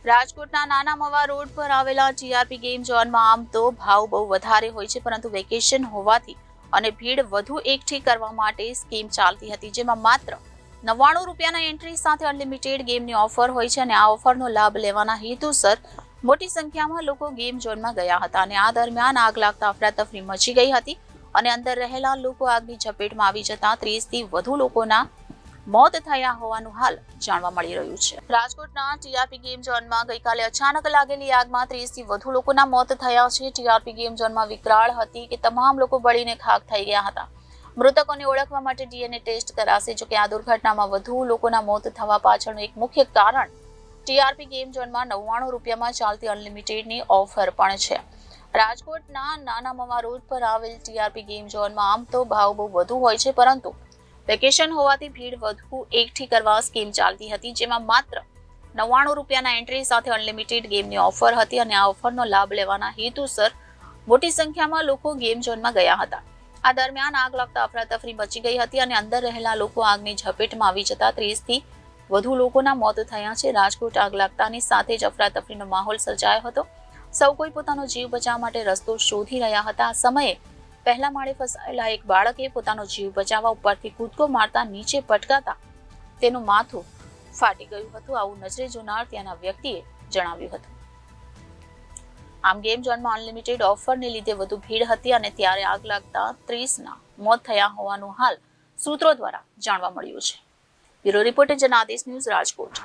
રાજકોટના નાના મવા રોડ પર આવેલા ટીઆરપી ગેમ ઝોનમાં આમ તો ભાવ બહુ વધારે હોય છે, પરંતુ વેકેશન હોવાથી અને ભીડ વધુ એકઠી કરવા માટે સ્કીમ ચાલતી હતી, જેમાં માત્ર 99 રૂપિયાના એન્ટ્રી સાથે અનલિમિટેડ ગેમની ઓફર હોય છે અને આ ઓફરનો લાભ લેવાના હેતુસર મોટી સંખ્યામાં લોકો ગેમ ઝોનમાં ગયા હતા અને આ દરમિયાન આગ લાગતા અફરાતફરી મચી ગઈ હતી અને અંદર રહેલા લોકો આગની ઝપેટમાં આવી જતા 30 થી વધુ લોકોના મોત થયા હોવાનું હાલ જાણવા મળી રહ્યું છે। રાજકોટના ટીઆરપી ગેમ ઝોનમાં ગઈકાલે અચાનક લાગેલી આગમાં 30 થી વધુ લોકોના મોત થયા છે। ટીઆરપી ગેમ ઝોનમાં વિકરાળ હતી કે તમામ લોકો બળીને ખાખ થઈ ગયા હતા। મૃતકોને ઓળખવા માટે ડીએનએ ટેસ્ટ કરાશે, જો કે આ દુર્ઘટનામાં વધુ લોકોના મોત થવા પાછળનું એક મુખ્ય કારણ ટીઆરપી ગેમ ઝોનમાં 99 રૂપિયામાં ચાલતી અનલિમિટેડની ઓફર પણ છે। રાજકોટના નાના મવા રોડ પર આવેલ ટીઆરપી ગેમ ઝોનમાં આમ તો ભાવ બહુ વધુ હોય છે, પરંતુ વેકેશન હોવાથી ભીડ વધુ એકઠી કરવા સ્કીમ ચાલતી હતી, જેમાં માત્ર 99 રૂપિયાના એન્ટ્રી સાથે અનલિમિટેડ ગેમની ઓફર હતી અને આ ઓફરનો લાભ લેવાના હેતુસર મોટી સંખ્યામાં લોકો ગેમ ઝોનમાં ગયા હતા। આ દરમિયાન આગ લાગતા અફરાતફરી મચી ગઈ હતી અને અંદર રહેલા લોકો આગની ઝપેટમાં આવી જતા 30 થી વધુ લોકોના મોત થયા છે। રાજકોટ આગ લાગતાની સાથે જ અફરાતફરીનો માહોલ સર્જાયો હતો। સૌ કોઈ પોતાનો જીવ બચાવવા માટે રસ્તો શોધી રહ્યા હતા। આ સમયે પહેલા માળે ફસાયેલા એક બાળકે પોતાનો જીવ બચાવવા ઉપરથી કૂદકો મારતા નીચે પટકાતા તેનું માથું ફાટી ગયું હતું, આવું નજરે જોનાર ત્યાંના વ્યક્તિએ જણાવ્યું હતું। આમ ગેમ ઝોનમાં અનલિમિટેડ ઓફરને લીધે વધુ ભીડ હતી અને ત્યારે આગ લાગતા 30ના મોત થયા હોવાનું હાલ સૂત્રો દ્વારા જાણવા મળ્યું છે। Bureau reporter Janadesh news, Rajkot.